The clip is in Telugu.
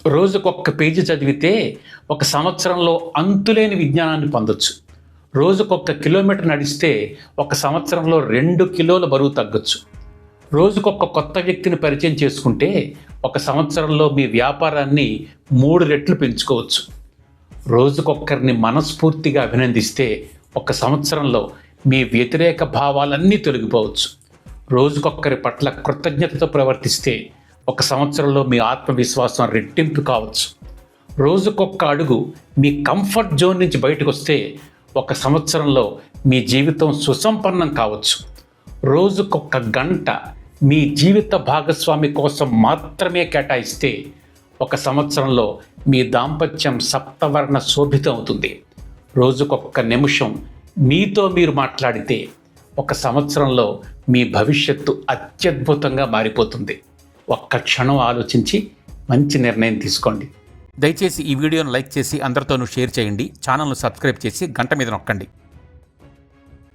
రోజుకొక్క పేజీ చదివితే ఒక సంవత్సరంలో అంతులేని విజ్ఞానాన్ని పొందొచ్చు. రోజుకొక్క కిలోమీటర్ నడిస్తే ఒక సంవత్సరంలో 2 కిలోల బరువు తగ్గొచ్చు. రోజుకొక్క కొత్త వ్యక్తిని పరిచయం చేసుకుంటే ఒక సంవత్సరంలో మీ వ్యాపారాన్ని 3 రెట్లు పెంచుకోవచ్చు. రోజుకొక్కరిని మనస్ఫూర్తిగా అభినందిస్తే ఒక సంవత్సరంలో మీ వ్యతిరేక భావాలన్నీ తొలగిపోవచ్చు. రోజుకొక్కరి పట్ల కృతజ్ఞతతో ప్రవర్తిస్తే ఒక సంవత్సరంలో మీ ఆత్మవిశ్వాసం రెట్టింపు కావచ్చు. రోజుకొక్క అడుగు మీ కంఫర్ట్ జోన్ నుంచి బయటకు వస్తే ఒక సంవత్సరంలో మీ జీవితం సుసంపన్నం కావచ్చు. రోజుకొక్క గంట మీ జీవిత భాగస్వామి కోసం మాత్రమే కేటాయిస్తే ఒక సంవత్సరంలో మీ దాంపత్యం సప్తవర్ణ శోభితం అవుతుంది. రోజుకొక్క నిమిషం మీతో మీరు మాట్లాడితే ఒక సంవత్సరంలో మీ భవిష్యత్తు అత్యద్భుతంగా మారిపోతుంది. ఒక్క క్షణం ఆలోచించి మంచి నిర్ణయం తీసుకోండి. దయచేసి ఈ వీడియోను లైక్ చేసి అందరితోనూ షేర్ చేయండి. ఛానల్ను సబ్స్క్రైబ్ చేసి గంట మీద నొక్కండి.